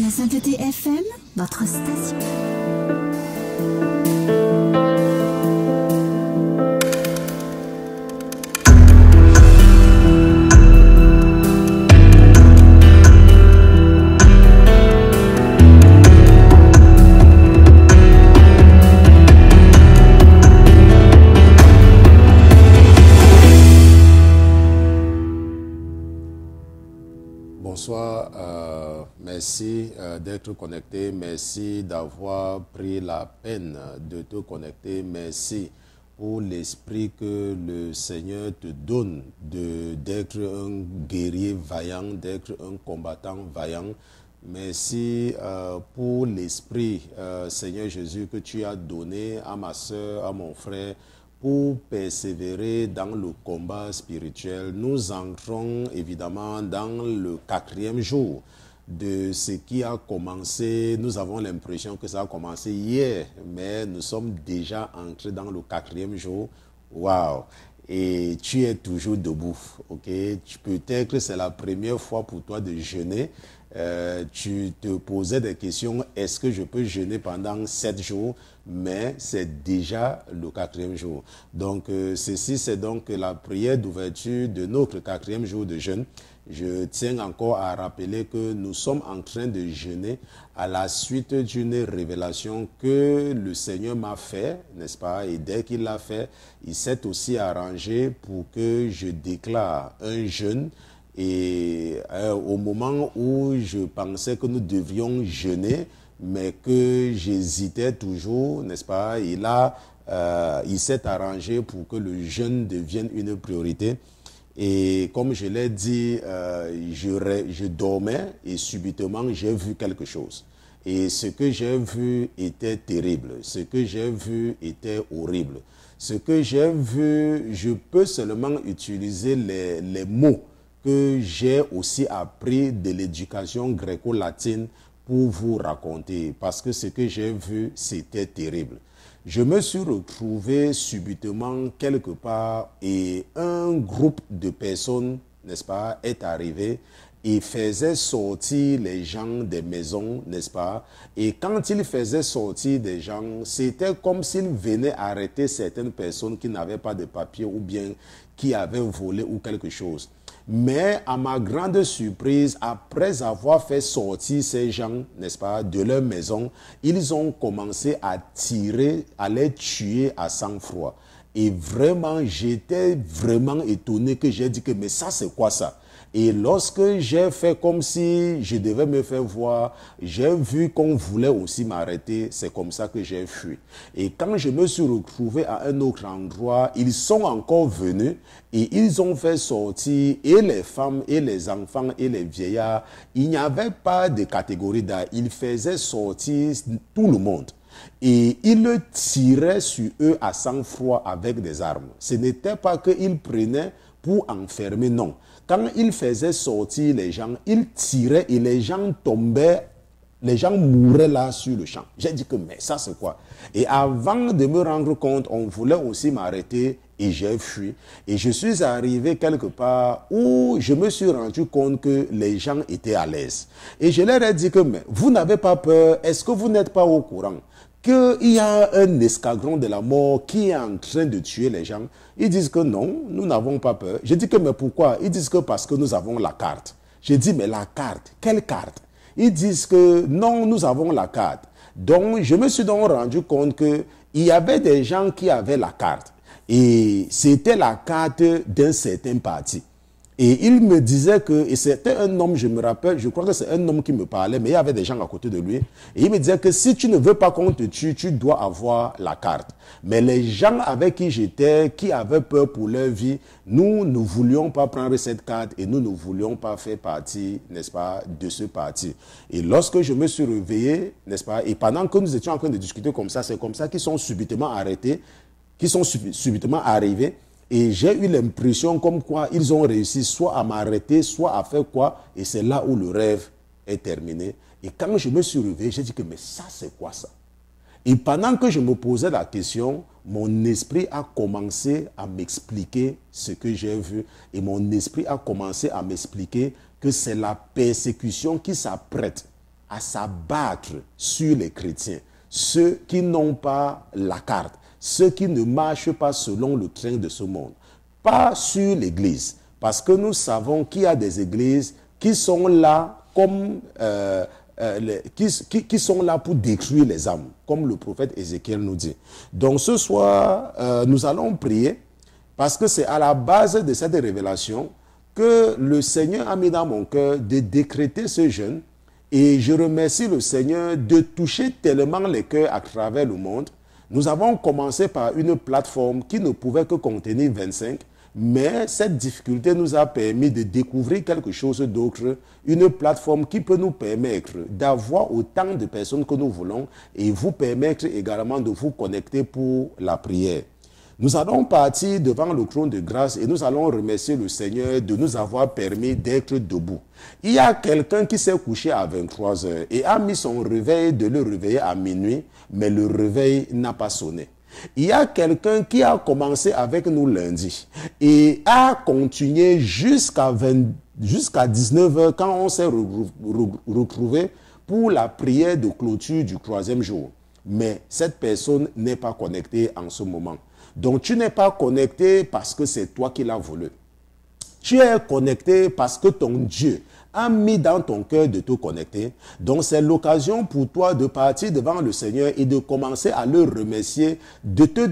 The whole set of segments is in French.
La Sainteté FM, votre station. Bonsoir, merci d'être connecté, merci d'avoir pris la peine de te connecter, merci pour l'esprit que le Seigneur te donne d'être un guerrier vaillant, d'être un combattant vaillant. Merci pour l'esprit, Seigneur Jésus, que tu as donné à ma soeur, à mon frère, pour persévérer dans le combat spirituel. Nous entrons évidemment dans le 4e jour de ce qui a commencé. Nous avons l'impression que ça a commencé hier, mais nous sommes déjà entrés dans le 4e jour. Waouh! Et tu es toujours debout, ok? Peut-être que c'est la première fois pour toi de jeûner. Tu te posais des questions, est-ce que je peux jeûner pendant 7 jours? Mais c'est déjà le 4e jour. Donc, ceci, c'est donc la prière d'ouverture de notre 4e jour de jeûne. Je tiens encore à rappeler que nous sommes en train de jeûner à la suite d'une révélation que le Seigneur m'a fait, n'est-ce pas? Et dès qu'il l'a fait, il s'est aussi arrangé pour que je déclare un jeûne. Et au moment où je pensais que nous devions jeûner, mais que j'hésitais toujours, n'est-ce pas? Et là, il s'est arrangé pour que le jeûne devienne une priorité. Et comme je l'ai dit, je dormais et subitement j'ai vu quelque chose. Et ce que j'ai vu était terrible. Ce que j'ai vu était horrible. Ce que j'ai vu, je peux seulement utiliser les mots que j'ai aussi appris de l'éducation gréco-latine pour vous raconter, parce que ce que j'ai vu, c'était terrible. Je me suis retrouvé subitement quelque part et un groupe de personnes, n'est-ce pas, est arrivé et faisait sortir les gens des maisons, n'est-ce pas? Et quand il faisait sortir des gens, c'était comme s'il venait arrêter certaines personnes qui n'avaient pas de papier ou bien qui avaient volé ou quelque chose. Mais à ma grande surprise, après avoir fait sortir ces gens, n'est-ce pas, de leur maison, ils ont commencé à tirer, à les tuer à sang-froid. Et vraiment, j'étais vraiment étonné que j'ai dit que, mais ça, c'est quoi ça? Et lorsque j'ai fait comme si je devais me faire voir, j'ai vu qu'on voulait aussi m'arrêter. C'est comme ça que j'ai fui. Et quand je me suis retrouvé à un autre endroit, ils sont encore venus et ils ont fait sortir et les femmes et les enfants et les vieillards. Il n'y avait pas de catégorie d'âge. Ils faisaient sortir tout le monde. Et ils tiraient sur eux à sang-froid avec des armes. Ce n'était pas qu'ils prenaient pour enfermer, non. Quand ils faisaient sortir les gens, ils tiraient et les gens tombaient, les gens mouraient là sur le champ. J'ai dit que, mais ça c'est quoi? Et avant de me rendre compte, on voulait aussi m'arrêter et j'ai fui. Et je suis arrivé quelque part où je me suis rendu compte que les gens étaient à l'aise. Et je leur ai dit que, mais vous n'avez pas peur? Est-ce que vous n'êtes pas au courant qu'il y a un escadron de la mort qui est en train de tuer les gens? Ils disent que non, nous n'avons pas peur. Je dis que, mais pourquoi? Ils disent que parce que nous avons la carte. Je dis, mais la carte, quelle carte? Ils disent que non, nous avons la carte. Donc, je me suis donc rendu compte qu'il y avait des gens qui avaient la carte. Et c'était la carte d'un certain parti. Et il me disait que, et c'était un homme, je me rappelle, je crois que c'est un homme qui me parlait, mais il y avait des gens à côté de lui. Et il me disait que si tu ne veux pas qu'on te tue, tu dois avoir la carte. Mais les gens avec qui j'étais, qui avaient peur pour leur vie, nous ne voulions pas prendre cette carte et nous ne voulions pas faire partie, n'est-ce pas, de ce parti. Et lorsque je me suis réveillé, n'est-ce pas, et pendant que nous étions en train de discuter comme ça, c'est comme ça qu'ils sont subitement arrêtés, qu'ils sont subitement arrivés. Et j'ai eu l'impression comme quoi ils ont réussi soit à m'arrêter, soit à faire quoi. Et c'est là où le rêve est terminé. Et quand je me suis réveillé, j'ai dit que mais ça c'est quoi ça? Et pendant que je me posais la question, mon esprit a commencé à m'expliquer ce que j'ai vu. Et mon esprit a commencé à m'expliquer que c'est la persécution qui s'apprête à s'abattre sur les chrétiens, ceux qui n'ont pas la carte, ceux qui ne marchent pas selon le train de ce monde, pas sur l'Église, parce que nous savons qu'il y a des églises qui sont là comme qui sont là pour détruire les âmes, comme le prophète Ézéchiel nous dit. Donc ce soir, nous allons prier, parce que c'est à la base de cette révélation que le Seigneur a mis dans mon cœur de décréter ce jeûne. Et je remercie le Seigneur de toucher tellement les cœurs à travers le monde. Nous avons commencé par une plateforme qui ne pouvait que contenir 25, mais cette difficulté nous a permis de découvrir quelque chose d'autre, une plateforme qui peut nous permettre d'avoir autant de personnes que nous voulons et vous permettre également de vous connecter pour la prière. Nous allons partir devant le trône de grâce et nous allons remercier le Seigneur de nous avoir permis d'être debout. Il y a quelqu'un qui s'est couché à 23 heures et a mis son réveil de le réveiller à minuit, mais le réveil n'a pas sonné. Il y a quelqu'un qui a commencé avec nous lundi et a continué jusqu'à 19 heures quand on s'est retrouvé pour la prière de clôture du 3e jour. Mais cette personne n'est pas connectée en ce moment. Donc tu n'es pas connecté parce que c'est toi qui l'as voulu. Tu es connecté parce que ton Dieu a mis dans ton cœur de te connecter. Donc c'est l'occasion pour toi de partir devant le Seigneur et de commencer à le remercier, de te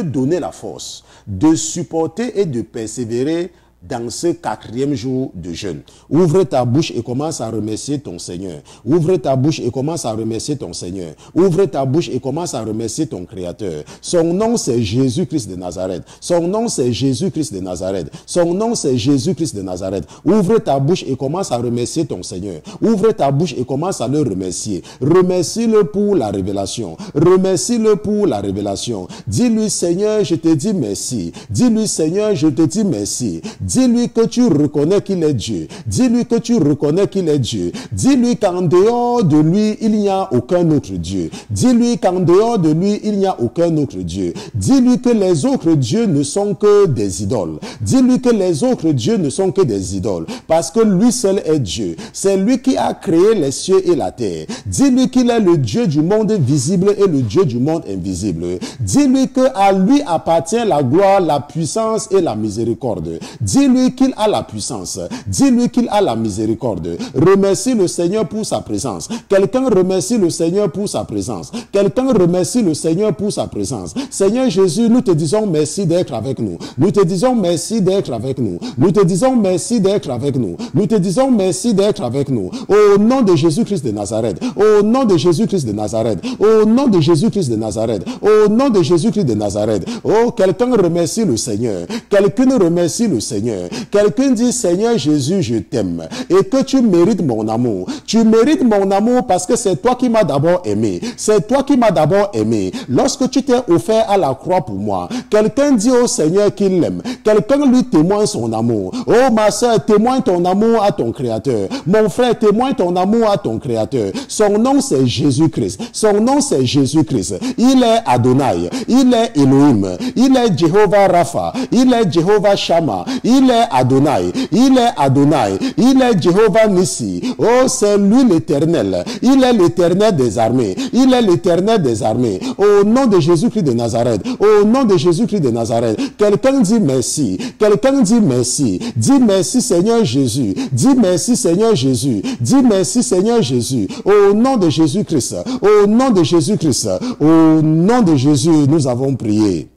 donner la force, de supporter et de persévérer dans ce 4e jour de jeûne. Ouvre ta bouche et commence à remercier ton Seigneur. Ouvre ta bouche et commence à remercier ton Seigneur. Ouvre ta bouche et commence à remercier ton Créateur. Son nom c'est Jésus-Christ de Nazareth. Son nom c'est Jésus-Christ de Nazareth. Son nom c'est Jésus-Christ de Nazareth. Ouvre ta bouche et commence à remercier ton Seigneur. Ouvre ta bouche et commence à le remercier. Remercie-le pour la révélation. Remercie-le pour la révélation. Dis-lui Seigneur, je te dis merci. Dis-lui Seigneur, je te dis merci. Dis-lui que tu reconnais qu'il est Dieu. Dis-lui que tu reconnais qu'il est Dieu. Dis-lui qu'en dehors de lui, il n'y a aucun autre Dieu. Dis-lui qu'en dehors de lui, il n'y a aucun autre Dieu. Dis-lui que les autres dieux ne sont que des idoles. Dis-lui que les autres dieux ne sont que des idoles. Parce que lui seul est Dieu. C'est lui qui a créé les cieux et la terre. Dis-lui qu'il est le Dieu du monde visible et le Dieu du monde invisible. Dis-lui que à lui appartient la gloire, la puissance et la miséricorde. Dis-lui qu'il a la puissance. Dis-lui qu'il a la miséricorde. Remercie le Seigneur pour sa présence. Quelqu'un remercie le Seigneur pour sa présence. Quelqu'un remercie le Seigneur pour sa présence. Seigneur Jésus, nous te disons merci d'être avec nous. Nous te disons merci d'être avec nous. Nous te disons merci d'être avec nous. Nous te disons merci d'être avec nous. Au nom de Jésus-Christ de Nazareth. Au nom de Jésus-Christ de Nazareth. Au nom de Jésus-Christ de Nazareth. Au nom de Jésus-Christ de Nazareth. Oh, quelqu'un remercie le Seigneur. Quelqu'un remercie le Seigneur. Quelqu'un dit Seigneur Jésus, je t'aime et que tu mérites mon amour. Tu mérites mon amour parce que c'est toi qui m'as d'abord aimé. C'est toi qui m'as d'abord aimé. Lorsque tu t'es offert à la croix pour moi, quelqu'un dit au Seigneur qu'il l'aime. Quelqu'un lui témoigne son amour. Oh ma soeur, témoigne ton amour à ton Créateur. Mon frère, témoigne ton amour à ton Créateur. Son nom c'est Jésus-Christ. Son nom c'est Jésus-Christ. Il est Adonai. Il est Elohim. Il est Jéhovah Rapha. Il est Jéhovah Shammah. Il est Adonai, il est Adonai, il est Jéhovah Nissi. Oh, c'est lui l'Éternel. Il est l'Éternel des armées. Il est l'Éternel des armées. Au nom de Jésus-Christ de Nazareth. Au nom de Jésus-Christ de Nazareth. Quelqu'un dit merci. Quelqu'un dit merci. Dis merci Seigneur Jésus. Dis merci Seigneur Jésus. Dis merci Seigneur Jésus. Au nom de Jésus-Christ. Au nom de Jésus-Christ. Au nom de Jésus, nous avons prié.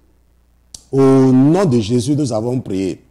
Au nom de Jésus, nous avons prié.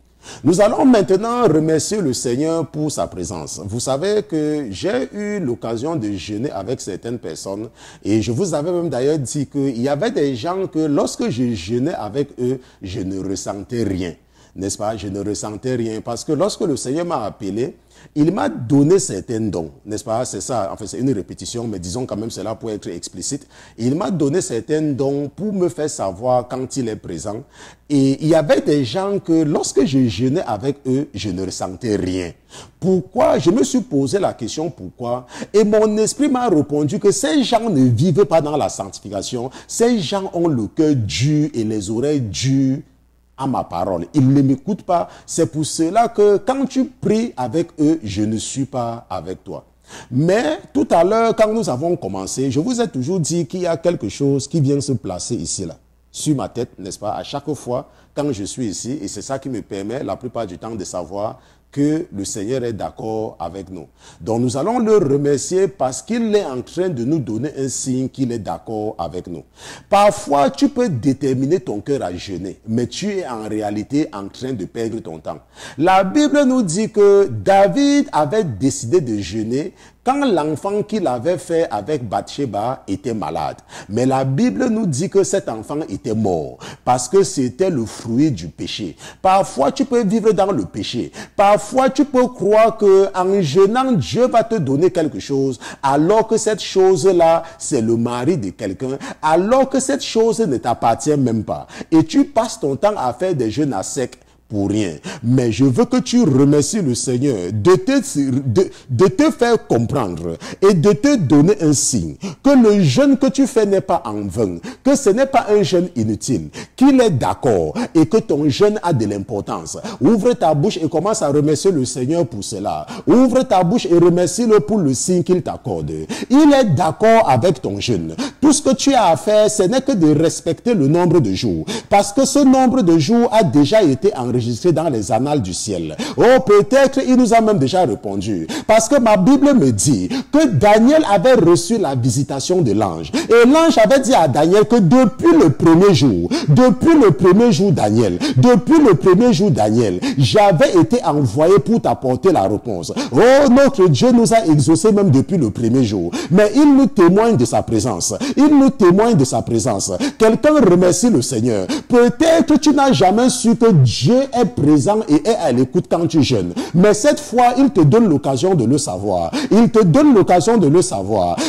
Nous allons maintenant remercier le Seigneur pour sa présence. Vous savez que j'ai eu l'occasion de jeûner avec certaines personnes et je vous avais même d'ailleurs dit qu'il y avait des gens que lorsque je jeûnais avec eux, je ne ressentais rien. N'est-ce pas? Je ne ressentais rien parce que lorsque le Seigneur m'a appelé, il m'a donné certains dons, n'est-ce pas? C'est ça, en fait c'est une répétition, mais disons quand même cela pour être explicite. Il m'a donné certains dons pour me faire savoir quand il est présent. Et il y avait des gens que lorsque je jeûnais avec eux, je ne ressentais rien. Pourquoi? Je me suis posé la question pourquoi? Et mon esprit m'a répondu que ces gens ne vivent pas dans la sanctification. Ces gens ont le cœur dur et les oreilles dures à ma parole. Ils ne m'écoutent pas. C'est pour cela que quand tu pries avec eux, je ne suis pas avec toi. Mais tout à l'heure, quand nous avons commencé, je vous ai toujours dit qu'il y a quelque chose qui vient se placer ici, là, sur ma tête, n'est-ce pas, à chaque fois quand je suis ici, et c'est ça qui me permet la plupart du temps de savoir que le Seigneur est d'accord avec nous. Donc nous allons le remercier parce qu'il est en train de nous donner un signe qu'il est d'accord avec nous. Parfois, tu peux déterminer ton cœur à jeûner, mais tu es en réalité en train de perdre ton temps. La Bible nous dit que David avait décidé de jeûner quand l'enfant qu'il avait fait avec Bathsheba était malade. Mais la Bible nous dit que cet enfant était mort parce que c'était le fruit du péché. Parfois, tu peux vivre dans le péché. Parfois, tu peux croire que en jeûnant, Dieu va te donner quelque chose alors que cette chose-là, c'est le mari de quelqu'un, alors que cette chose ne t'appartient même pas. Et tu passes ton temps à faire des jeûnes à sec pour rien. Mais je veux que tu remercies le Seigneur de te faire comprendre et de te donner un signe que le jeûne que tu fais n'est pas en vain, que ce n'est pas un jeûne inutile, qu'il est d'accord et que ton jeûne a de l'importance. Ouvre ta bouche et commence à remercier le Seigneur pour cela. Ouvre ta bouche et remercie-le pour le signe qu'il t'accorde. Il est d'accord avec ton jeûne. Tout ce que tu as à faire, ce n'est que de respecter le nombre de jours. Parce que ce nombre de jours a déjà été enregistré dans les annales du ciel. Oh, peut-être il nous a même déjà répondu. Parce que ma Bible me dit que Daniel avait reçu la visitation de l'ange. Et l'ange avait dit à Daniel que depuis le premier jour Daniel, j'avais été envoyé pour t'apporter la réponse. Oh, notre Dieu nous a exaucés même depuis le premier jour. Mais il nous témoigne de sa présence. Quelqu'un remercie le Seigneur. Peut-être tu n'as jamais su que Dieu est présent et est à l'écoute quand tu jeûnes. Mais cette fois, il te donne l'occasion de le savoir.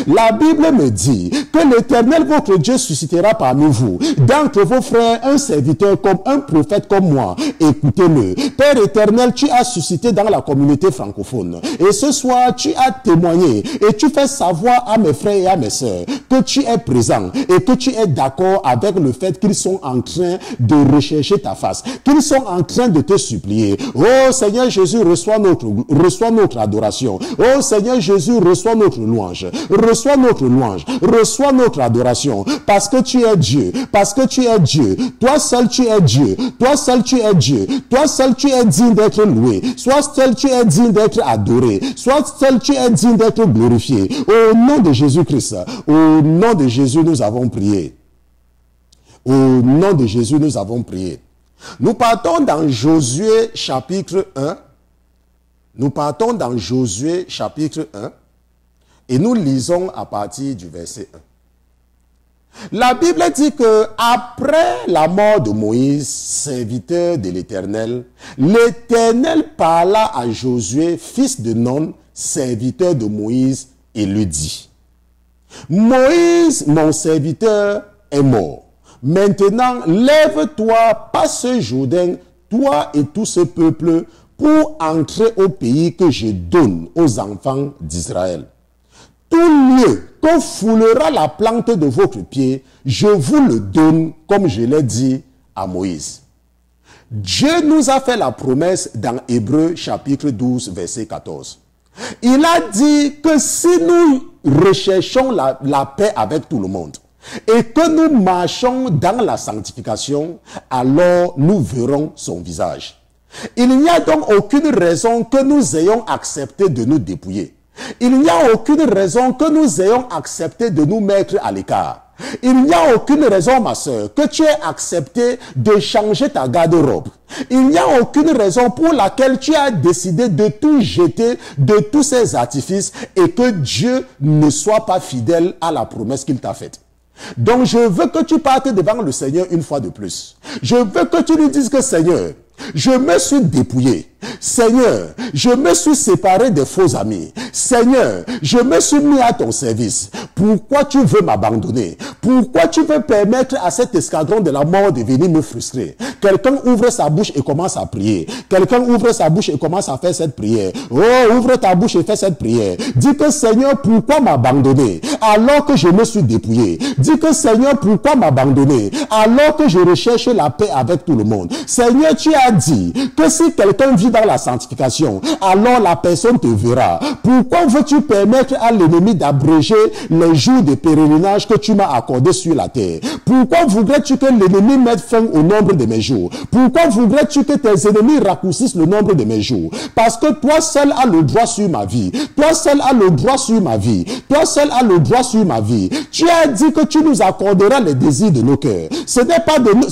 La Bible me dit que l'Éternel, votre Dieu, suscitera parmi vous, d'entre vos frères, un serviteur comme un prophète comme moi. Écoutez-le. Père éternel, tu as suscité dans la communauté francophone. Et ce soir, tu as témoigné et tu fais savoir à mes frères et à mes sœurs que tu es présent et que tu es d'accord avec le fait qu'ils sont en train de rechercher ta face, qu'ils sont en train de te supplier. Oh Seigneur Jésus, reçois notre adoration. Oh Seigneur Jésus, reçois notre louange. Reçois notre adoration. Parce que tu es Dieu. Toi seul tu es Dieu. Toi seul tu es digne d'être loué. Soit seul tu es digne d'être adoré. Soit seul tu es digne d'être glorifié. Au nom de Jésus-Christ. Au nom de Jésus, nous avons prié. Nous partons dans Josué chapitre 1. Et nous lisons à partir du verset 1. La Bible dit que après la mort de Moïse, serviteur de l'Éternel, l'Éternel parla à Josué, fils de Nun, serviteur de Moïse, et lui dit: Moïse, mon serviteur, est mort. Maintenant, lève-toi, passe ce Jourdain, toi et tout ce peuple, pour entrer au pays que je donne aux enfants d'Israël. Tout lieu que foulera la plante de votre pied, je vous le donne, comme je l'ai dit à Moïse. Dieu nous a fait la promesse dans Hébreux chapitre 12, verset 14. Il a dit que si nous recherchons la paix avec tout le monde, et que nous marchons dans la sanctification, alors nous verrons son visage. Il n'y a donc aucune raison que nous ayons accepté de nous dépouiller. Il n'y a aucune raison que nous ayons accepté de nous mettre à l'écart. Il n'y a aucune raison, ma soeur, que tu aies accepté de changer ta garde-robe. Il n'y a aucune raison pour laquelle tu as décidé de tout jeter, de tous ces artifices, et que Dieu ne soit pas fidèle à la promesse qu'il t'a faite. Donc je veux que tu partes devant le Seigneur une fois de plus. Je veux que tu lui dises que Seigneur, je me suis dépouillé. Seigneur, je me suis séparé des faux amis. Seigneur, je me suis mis à ton service. Pourquoi tu veux m'abandonner? Pourquoi tu veux permettre à cet escadron de la mort de venir me frustrer? Quelqu'un ouvre sa bouche et commence à prier. Quelqu'un ouvre sa bouche et commence à faire cette prière. Oh, ouvre ta bouche et fais cette prière. Dis que Seigneur, pourquoi m'abandonner? alors que je me suis dépouillé. Dis que Seigneur, pourquoi m'abandonner alors que je recherche la paix avec tout le monde? Seigneur, tu as dit que si quelqu'un vit dans la sanctification, alors la personne te verra. Pourquoi veux-tu permettre à l'ennemi d'abréger les jours de pèlerinage que tu m'as accordés sur la terre? Pourquoi voudrais-tu que l'ennemi mette fin au nombre de mes jours? Pourquoi voudrais-tu que tes ennemis raccourcissent le nombre de mes jours? Parce que toi seul as le droit sur ma vie. Toi seul as le droit sur ma vie. Toi seul as le droit sur ma vie. Tu as dit que tu nous accorderas les désirs de nos cœurs. Ce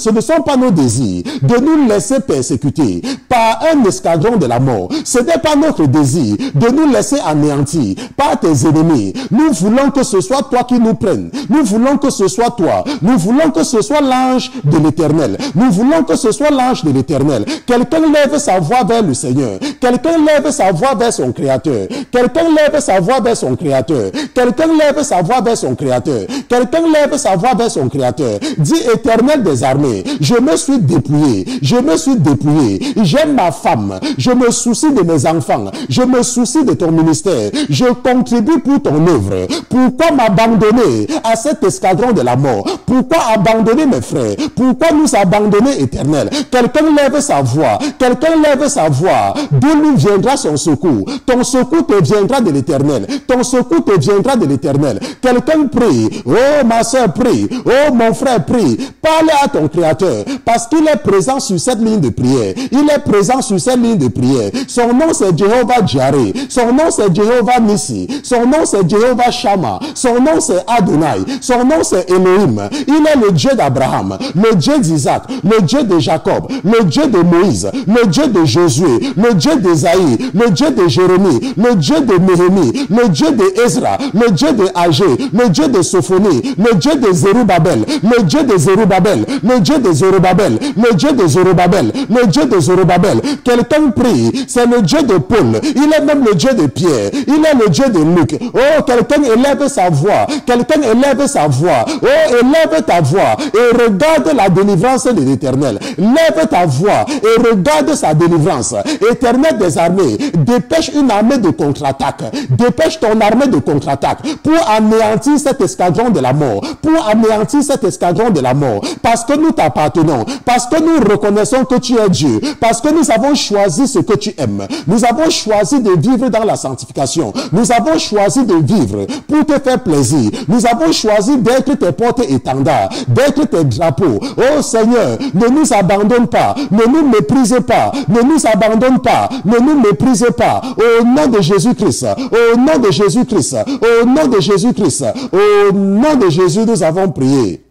ne sont pas nos désirs de nous laisser persécuter par un escadron de la mort. Ce n'est pas notre désir de nous laisser anéantir par tes ennemis. Nous voulons que ce soit toi qui nous prennes. Nous voulons que ce soit toi. Nous voulons que ce soit l'ange de l'Éternel. Nous voulons que ce soit l'ange de l'Éternel. Quelqu'un lève sa voix vers le Seigneur. Quelqu'un lève sa voix vers son Créateur. Quelqu'un lève sa voix vers son Créateur. Quelqu'un lève sa voix vers son Créateur. Quelqu'un lève sa voix vers son Créateur. Dis, Éternel des armées, je me suis dépouillé. Je me suis dépouillé. J'aime ma femme. Je me soucie de mes enfants. Je me soucie de ton ministère. Je contribue pour ton œuvre. Pourquoi m'abandonner à cet escadron de la mort? Pourquoi abandonner mes frères? Pourquoi nous abandonner, Éternel? Quelqu'un lève sa voix. Quelqu'un lève sa voix. D'où lui viendra son secours? Ton secours te viendra de l'Éternel. Ton secours te viendra de l'Éternel. Quelqu'un prie. Oh, ma soeur, prie. Oh, mon frère, prie. Parle à ton Créateur. Parce qu'il est présent sur cette ligne de prière. Il est présent sur cette ligne de prière. Son nom, c'est Jéhovah Jireh. Son nom, c'est Jéhovah Nissi. Son nom, c'est Jéhovah Shammah. Son nom, c'est Adonai. Son nom, c'est Elohim. Il est le Dieu d'Abraham, le Dieu d'Isaac, le Dieu de Jacob, le Dieu de Moïse, le Dieu de Josué, le Dieu d'Ésaïe, le Dieu de Jérémie, le Dieu de Néhémie, le Dieu de Ezra, le Dieu de Agé, le Dieu de Sophonie, le Dieu de Zérubabel, le Dieu de Zérubabel, le Dieu de Zérubabel, le Dieu de Zérubabel, le Dieu de Zérubabel. Quelqu'un prie, c'est le Dieu de Paul, il est même le Dieu de Pierre, il est le Dieu de Luc. Oh, quelqu'un élève sa voix, quelqu'un élève sa voix. Oh, élève ta voix et regarde la délivrance de l'Éternel. Lève ta voix et regarde sa délivrance. Éternel des armées, dépêche une armée de contre-attaque. Dépêche ton armée de contre-attaque pour anéantir cet escadron de la mort. Pour anéantir cet escadron de la mort. Parce que nous t'appartenons. Parce que nous reconnaissons que tu es Dieu. Parce que nous avons choisi ce que tu aimes. Nous avons choisi de vivre dans la sanctification. Nous avons choisi de vivre pour te faire plaisir. Nous avons choisi d'être tes porte-étendards, d'être tes drapeaux. Oh Seigneur, ne nous abandonne pas, ne nous méprise pas, ne nous abandonne pas, ne nous méprise pas. Au nom de Jésus-Christ, au nom de Jésus-Christ, au nom de Jésus-Christ, au nom de Jésus, nous avons prié.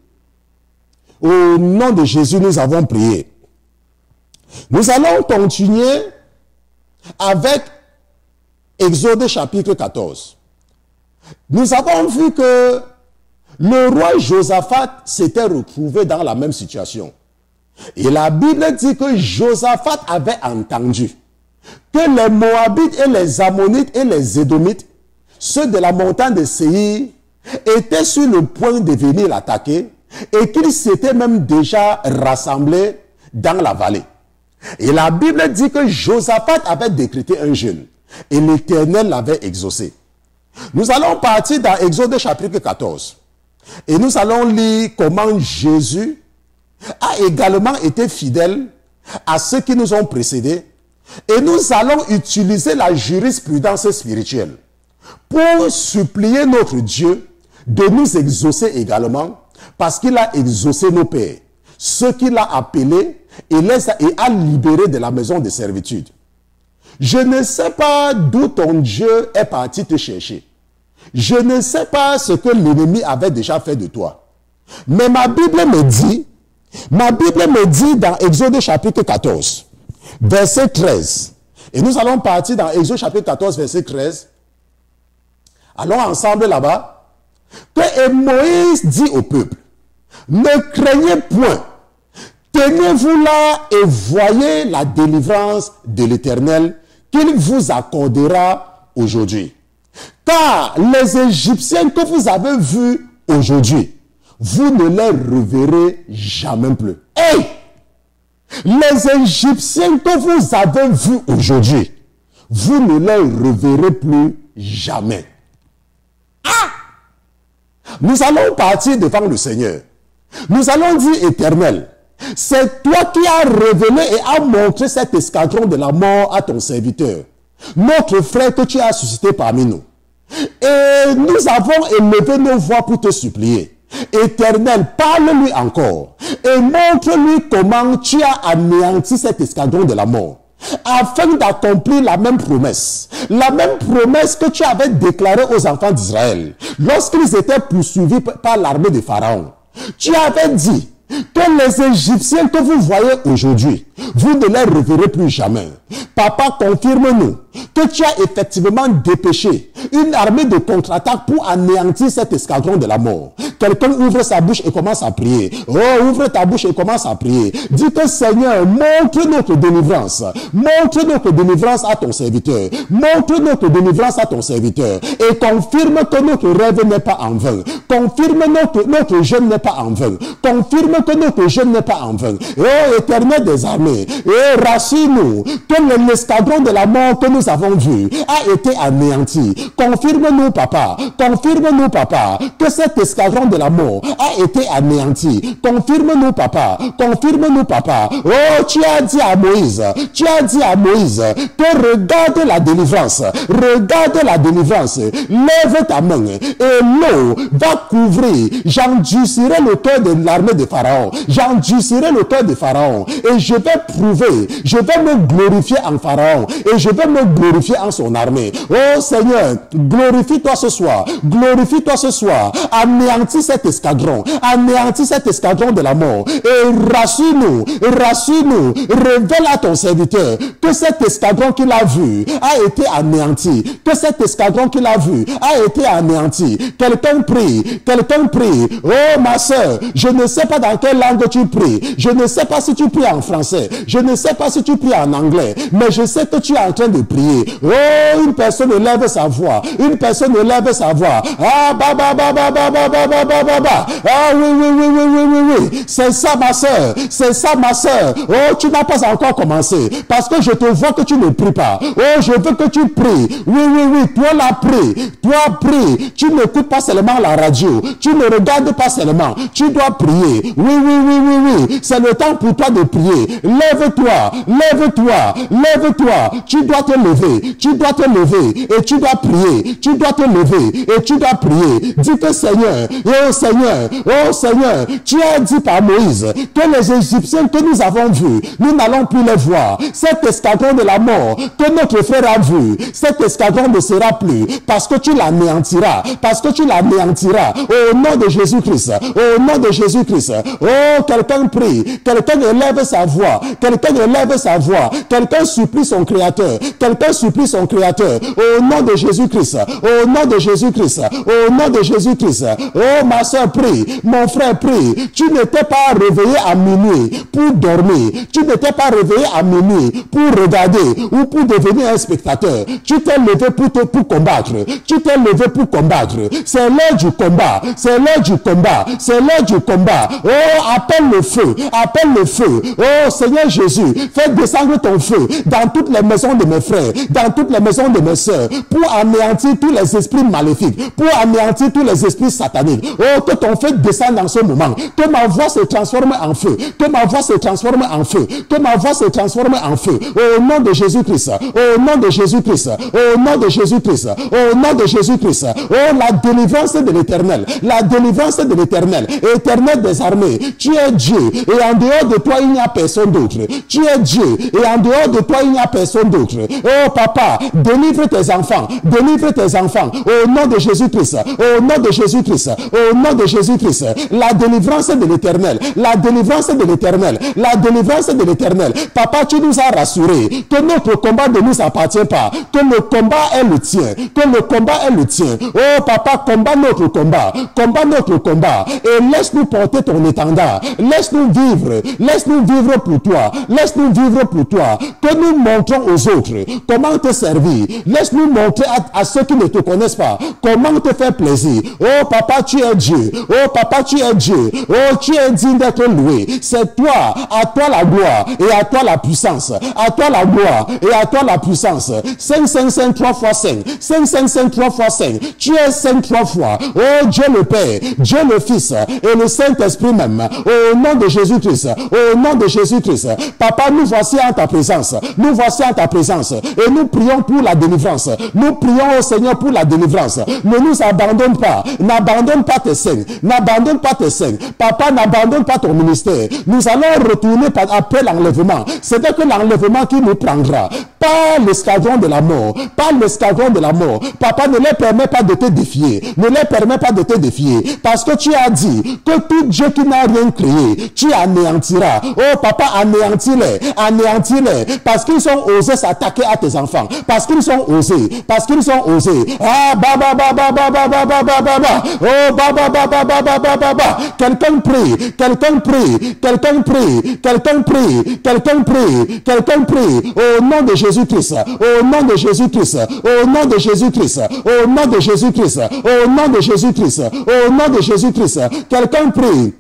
Au nom de Jésus, nous avons prié. Nous allons continuer avec Exode chapitre 14. Nous avons vu que le roi Josaphat s'était retrouvé dans la même situation. Et la Bible dit que Josaphat avait entendu que les Moabites et les Ammonites et les Édomites, ceux de la montagne de Séir, étaient sur le point de venir l'attaquer et qu'ils s'étaient même déjà rassemblés dans la vallée. Et la Bible dit que Josaphat avait décrété un jeûne et l'Éternel l'avait exaucé. Nous allons partir dans Exode chapitre 14. Et nous allons lire comment Jésus a également été fidèle à ceux qui nous ont précédés. Et nous allons utiliser la jurisprudence spirituelle pour supplier notre Dieu de nous exaucer également, parce qu'il a exaucé nos pères, ceux qu'il a appelés et a libérés de la maison de servitude. Je ne sais pas d'où ton Dieu est parti te chercher. Je ne sais pas ce que l'ennemi avait déjà fait de toi. Mais ma Bible me dit dans Exode chapitre 14, verset 13. Et nous allons partir dans Exode chapitre 14, verset 13. Allons ensemble là-bas. Que Moïse dit au peuple, ne craignez point, tenez-vous là et voyez la délivrance de l'Éternel qu'il vous accordera aujourd'hui. Car les Égyptiens que vous avez vus aujourd'hui, vous ne les reverrez jamais plus. Hey! Les Égyptiens que vous avez vus aujourd'hui, vous ne les reverrez plus jamais. Ah! Nous allons partir devant le Seigneur. Nous allons dire, Éternel, c'est toi qui as révélé et as montré cet escadron de la mort à ton serviteur, notre frère que tu as suscité parmi nous. Et nous avons élevé nos voix pour te supplier. Éternel, parle-lui encore et montre-lui comment tu as anéanti cet escadron de la mort, afin d'accomplir la même promesse que tu avais déclarée aux enfants d'Israël lorsqu'ils étaient poursuivis par l'armée de Pharaon. Tu avais dit que les Égyptiens que vous voyez aujourd'hui, vous ne les reverrez plus jamais. Papa, confirme-nous que tu as effectivement dépêché une armée de contre-attaque pour anéantir cet escadron de la mort. Quelqu'un ouvre sa bouche et commence à prier. Oh, ouvre ta bouche et commence à prier. Dis que Seigneur, montre notre délivrance. Montre notre délivrance à ton serviteur. Montre notre délivrance à ton serviteur. Et confirme que notre rêve n'est pas en vain. Confirme notre jeûne n'est pas en vain. Confirme que notre jeûne n'est pas en vain. Oh, Éternel des armées, rassure-nous que l'escadron de la mort que nous avons vu a été anéanti. Confirme-nous, papa. Confirme-nous, papa, que cet escadron de la mort a été anéanti. Confirme-nous, papa. Confirme-nous, papa. Oh, tu as dit à Moïse que regarde la délivrance. Regarde la délivrance. Lève ta main et l'eau va couvrir. J'endurcirai le cœur de l'armée de Pharaon. J'endurcirai le cœur de Pharaon. Et je vais prouver, je vais me glorifier en Pharaon. Et je vais me glorifier en son armée. Oh Seigneur, glorifie-toi ce soir. Glorifie-toi ce soir. Anéantis cet escadron. Anéantis cet escadron de la mort. Et rassure-nous. Rassure-nous. Révèle à ton serviteur que cet escadron qu'il a vu a été anéanti. Que cet escadron qu'il a vu a été anéanti. Quelqu'un prie. Quelqu'un prie. Oh ma soeur, je ne sais pas dans quelle langue tu pries. Je ne sais pas si tu pries en français. Je ne sais pas si tu pries en anglais. Mais je sais que tu es en train de prier. Oh, une personne élève sa voix. Une personne élève sa voix. Ah, Ah, oui. C'est ça, ma soeur. C'est ça, ma soeur. Oh, tu n'as pas encore commencé. Parce que je te vois que tu ne pries pas. Oh, je veux que tu pries. Oui. Toi, la prie. Toi, prie. Tu n'écoutes pas seulement la radio. Tu ne regardes pas seulement. Tu dois prier. Oui. C'est le temps pour toi de prier. Lève-toi. Tu dois te lever. Et tu dois prier. Tu dois te lever. Et tu dois prier. Dis que Seigneur, oh Seigneur, tu as dit par Moïse que les Égyptiens que nous avons vus, nous n'allons plus les voir. Cet escadron de la mort que notre frère a vu, cet escadron ne sera plus parce que tu l'anéantiras. Au nom de Jésus-Christ. Au nom de Jésus-Christ. Oh, quelqu'un prie. Quelqu'un élève sa voix. Quelqu'un supplie son Créateur. Au nom de Jésus-Christ. Oh, ma soeur, prie. Mon frère, prie. Tu n'étais pas réveillé à minuit pour dormir. Tu n'étais pas réveillé à minuit pour regarder ou pour devenir un spectateur. Tu t'es levé pour combattre. C'est l'heure du combat. Oh, appelle le feu. Oh, Seigneur Jésus, fais descendre ton feu dans toutes les maisons de mes frères, dans toutes les maisons de mes sœurs, pour anéantir tous les esprits maléfiques, pour anéantir tous les esprits sataniques. Oh, que ton feu descende dans ce moment. Que ma voix se transforme en feu. Au nom de Jésus-Christ. Oh, la délivrance de l'Éternel. Éternel des armées. Tu es Dieu. Et en dehors de toi, il n'y a personne d'autre. Oh, papa, délivre tes enfants. Au nom de Jésus-Christ. La délivrance de l'Éternel. Papa, tu nous as rassurés que notre combat ne nous appartient pas, que le combat est le tien. Oh, papa, combat notre combat. Et laisse-nous porter ton étendard. Laisse-nous vivre pour toi. Que nous montrons aux autres comment te servir. Laisse-nous montrer à ceux qui ne te connaissent pas comment te faire plaisir. Oh, papa, tu es es Dieu. Oh papa, tu es Dieu. Oh, tu es digne d'être loué. C'est toi, à toi la gloire et à toi la puissance. À toi la gloire et à toi la puissance. 5, 5, 5, 3 fois 5. 5, 5, 5, 3 fois 5. Tu es 5 3 fois. Oh Dieu le Père, Dieu le Fils et le Saint-Esprit même. Au nom de Jésus-Christ. Au nom de Jésus-Christ. Papa, nous voici en ta présence. Nous voici en ta présence. Et nous prions pour la délivrance. Nous prions au Seigneur pour la délivrance. Ne nous abandonne pas. N'abandonne pas tes saints. N'abandonne pas tes saints. Papa, n'abandonne pas ton ministère. Nous allons retourner après l'enlèvement. C'est que l'enlèvement qui nous prendra. Pas l'escadron de la mort. Pas l'escadron de la mort. Papa, ne les permet pas de te défier. Ne les permet pas de te défier. Parce que tu as dit que tout Dieu qui n'a rien créé, tu anéantiras. Oh papa, anéantis-les. Anéantis-les. Parce qu'ils ont osé s'attaquer à tes enfants. Parce qu'ils sont osés. Parce qu'ils sont osés. Ah, baba, baba, baba, baba, baba, baba. Oh, baba, baba, baba, baba, baba. Quelqu'un prie. Quelqu'un prie. Quelqu'un prie. Quelqu'un prie. Quelqu'un prie. Quelqu'un prie. Au nom de Jésus-Christ. Au nom de Jésus-Christ. Au nom de Jésus-Christ. Au nom de Jésus-Christ. Au nom de Jésus-Christ. Au nom de Jésus-Christ. Quelqu'un prie.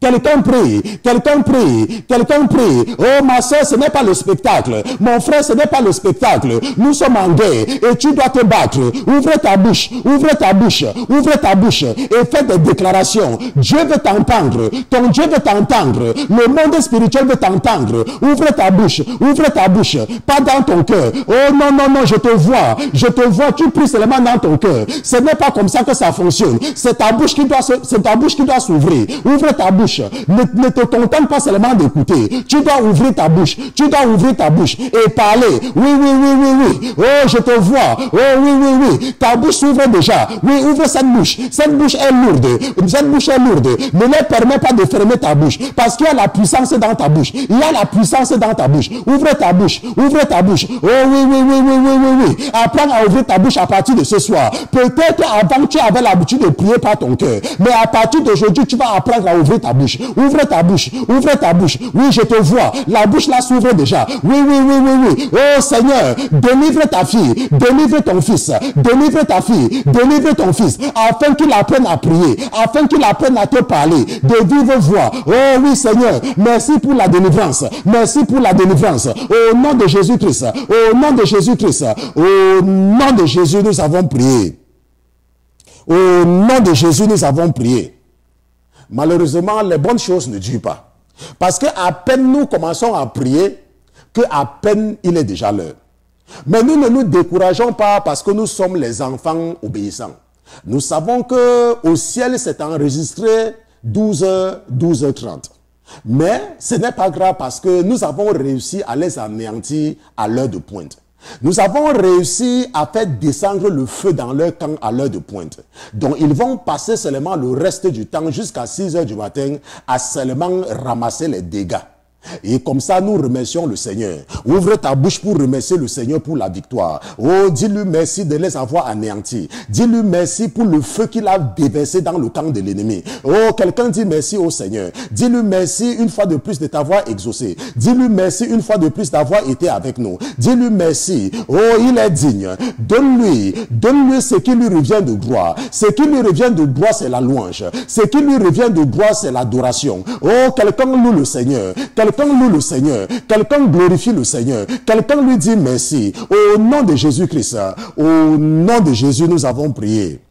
Quelqu'un prie, quelqu'un prie, quelqu'un prie. Oh ma soeur, ce n'est pas le spectacle. Mon frère, ce n'est pas le spectacle. Nous sommes en guerre et tu dois te battre. Ouvre ta bouche, ouvre ta bouche, ouvre ta bouche et fais des déclarations. Dieu veut t'entendre. Ton Dieu veut t'entendre. Le monde spirituel veut t'entendre. Ouvre ta bouche, ouvre ta bouche. Pas dans ton cœur. Oh non, non, non, je te vois, tu pries seulement dans ton cœur. Ce n'est pas comme ça que ça fonctionne. C'est ta bouche qui doit s'ouvrir. Ouvre ta bouche. Ne te contente pas seulement d'écouter. Tu dois ouvrir ta bouche. Tu dois ouvrir ta bouche et parler. Oui, oui, oui, oui, oui. Oh, je te vois. Oh, oui, oui, oui. Ta bouche s'ouvre déjà. Oui, ouvre cette bouche. Cette bouche est lourde. Cette bouche est lourde. Ne leur permets pas de fermer ta bouche. Parce qu'il y a la puissance dans ta bouche. Il y a la puissance dans ta bouche. Ouvre ta bouche. Ouvre ta bouche. Oh, oui, oui, oui, oui, oui, oui, oui. Apprends à ouvrir ta bouche à partir de ce soir. Peut-être avant tu avais l'habitude de prier par ton cœur. Mais à partir d'aujourd'hui, tu vas apprendre à ouvrir ta bouche. Ouvre ta bouche, ouvre ta bouche. Oui, je te vois. La bouche là s'ouvre déjà. Oui, oui, oui, oui, oui. Oh Seigneur, délivre ta fille, délivre ton fils, délivre ta fille, délivre ton fils, afin qu'il apprenne à prier, afin qu'il apprenne à te parler de vive voix. Oh oui, Seigneur, merci pour la délivrance. Merci pour la délivrance. Au nom de Jésus-Christ, au nom de Jésus-Christ, au nom de Jésus, nous avons prié. Au nom de Jésus, nous avons prié. Malheureusement, les bonnes choses ne durent pas. Parce qu'à peine nous commençons à prier, qu'à peine il est déjà l'heure. Mais nous ne nous décourageons pas parce que nous sommes les enfants obéissants. Nous savons qu'au ciel, c'est enregistré 12h, 12h30. Mais ce n'est pas grave parce que nous avons réussi à les anéantir à l'heure de pointe. Nous avons réussi à faire descendre le feu dans leur camp à l'heure de pointe. Donc, ils vont passer seulement le reste du temps jusqu'à 6h du matin à seulement ramasser les dégâts. Et comme ça, nous remercions le Seigneur. Ouvre ta bouche pour remercier le Seigneur pour la victoire. Oh, dis-lui merci de les avoir anéantis. Dis-lui merci pour le feu qu'il a déversé dans le camp de l'ennemi. Oh, quelqu'un dit merci au Seigneur. Dis-lui merci une fois de plus de t'avoir exaucé. Dis-lui merci une fois de plus d'avoir été avec nous. Dis-lui merci. Oh, il est digne. Donne-lui ce qui lui revient de gloire. Ce qui lui revient de gloire, c'est la louange. Ce qui lui revient de gloire, c'est l'adoration. Oh, quelqu'un loue le Seigneur. Quelqu'un loue le Seigneur. Quelqu'un glorifie le Seigneur. Quelqu'un lui dit merci. Au nom de Jésus-Christ, au nom de Jésus, nous avons prié.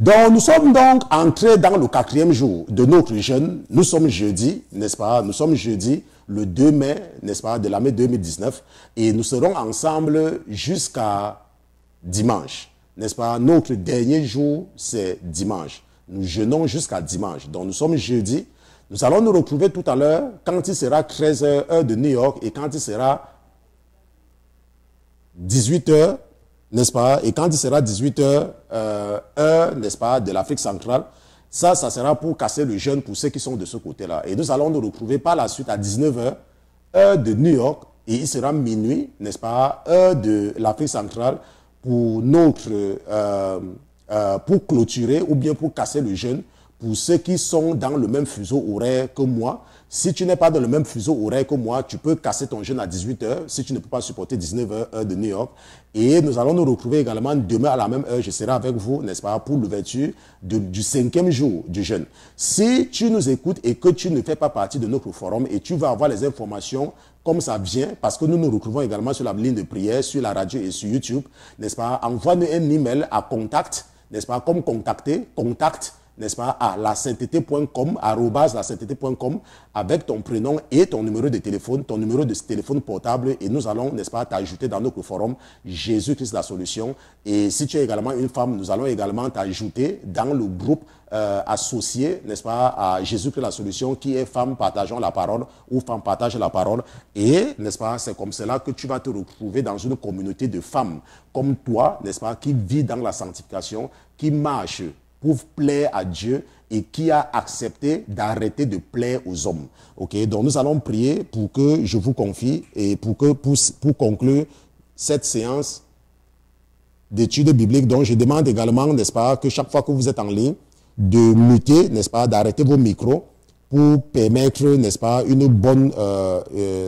Donc, nous sommes donc entrés dans le 4e jour de notre jeûne. Nous sommes jeudi, n'est-ce pas? Nous sommes jeudi, le 2 mai, n'est-ce pas, de l'année 2019. Et nous serons ensemble jusqu'à dimanche, n'est-ce pas? Notre dernier jour, c'est dimanche. Nous jeûnons jusqu'à dimanche. Donc, nous sommes jeudi. Nous allons nous retrouver tout à l'heure quand il sera 13h, heure de New York, et quand il sera 18h, n'est-ce pas? Et quand il sera 18h, heure, n'est-ce pas, de l'Afrique centrale, ça sera pour casser le jeûne pour ceux qui sont de ce côté-là. Et nous allons nous retrouver par la suite à 19h, heure de New York, et il sera minuit, n'est-ce pas, heure de l'Afrique centrale, pour pour clôturer ou bien pour casser le jeûne pour ceux qui sont dans le même fuseau horaire que moi. Si tu n'es pas dans le même fuseau horaire que moi, tu peux casser ton jeûne à 18 h si tu ne peux pas supporter 19 h heure de New York. Et nous allons nous retrouver également demain à la même heure. Je serai avec vous, n'est-ce pas, pour l'ouverture du 5e jour du jeûne. Si tu nous écoutes et que tu ne fais pas partie de notre forum et tu vas avoir les informations comme ça vient, parce que nous nous retrouvons également sur la ligne de prière, sur la radio et sur YouTube, n'est-ce pas, envoie-nous un email à contact, n'est-ce pas, comme contacter, contact, n'est-ce pas, à lasainteté.com, @lasainteté.com, avec ton prénom et ton numéro de téléphone portable, et nous allons, n'est-ce pas, t'ajouter dans notre forum Jésus-Christ la solution. Et si tu es également une femme, nous allons également t'ajouter dans le groupe associé, n'est-ce pas, à Jésus-Christ la solution, qui est Femmes partageant la parole ou Femmes partagent la parole. Et, n'est-ce pas, c'est comme cela que tu vas te retrouver dans une communauté de femmes comme toi, n'est-ce pas, qui vit dans la sanctification, qui marche pour plaire à Dieu et qui a accepté d'arrêter de plaire aux hommes. Ok, donc nous allons prier pour que je vous confie et pour conclure cette séance d'études bibliques. Donc je demande également, n'est-ce pas, que chaque fois que vous êtes en ligne, de muter, n'est-ce pas, d'arrêter vos micros pour permettre, n'est-ce pas, une bonne,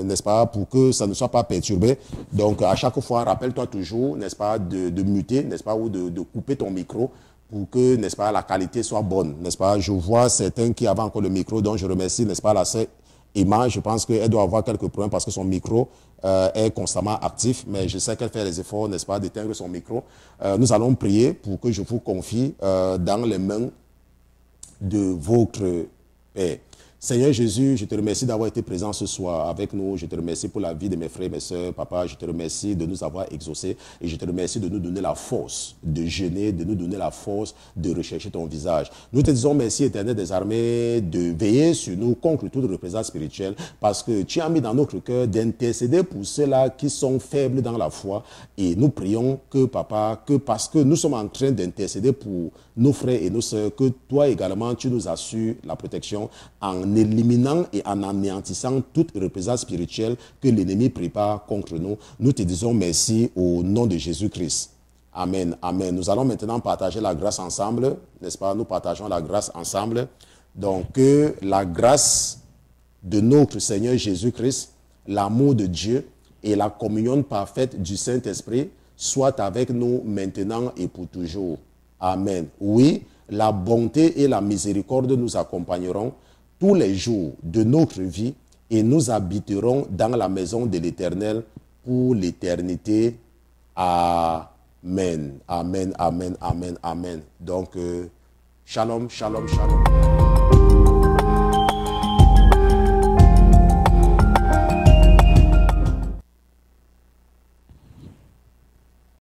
n'est-ce pas, pour que ça ne soit pas perturbé. Donc à chaque fois, rappelle-toi toujours, n'est-ce pas, de muter, n'est-ce pas, ou de couper ton micro pour que, n'est-ce pas, la qualité soit bonne, n'est-ce pas. Je vois certains qui avaient encore le micro, donc je remercie, n'est-ce pas, la sœur Emma. Je pense qu'elle doit avoir quelques problèmes parce que son micro est constamment actif, mais je sais qu'elle fait les efforts, n'est-ce pas, d'éteindre son micro. Nous allons prier pour que je vous confie dans les mains de votre Père. Seigneur Jésus, je te remercie d'avoir été présent ce soir avec nous. Je te remercie pour la vie de mes frères et mes sœurs. Papa, je te remercie de nous avoir exaucés et je te remercie de nous donner la force de jeûner, de nous donner la force de rechercher ton visage. Nous te disons merci, Éternel des armées, de veiller sur nous contre toute représailles spirituelle, parce que tu as mis dans notre cœur d'intercéder pour ceux-là qui sont faibles dans la foi. Et nous prions que, Papa, que parce que nous sommes en train d'intercéder pour nos frères et nos sœurs, que toi également, tu nous assures la protection en éliminant et en anéantissant toute représailles spirituelle que l'ennemi prépare contre nous. Nous te disons merci au nom de Jésus-Christ. Amen. Amen. Nous allons maintenant partager la grâce ensemble, n'est-ce pas? Nous partageons la grâce ensemble. Donc, que la grâce de notre Seigneur Jésus-Christ, l'amour de Dieu et la communion parfaite du Saint-Esprit soient avec nous maintenant et pour toujours. Amen. Oui, la bonté et la miséricorde nous accompagneront tous les jours de notre vie et nous habiterons dans la maison de l'Éternel pour l'éternité. Amen. Amen, amen, amen, amen. Donc, shalom, shalom, shalom.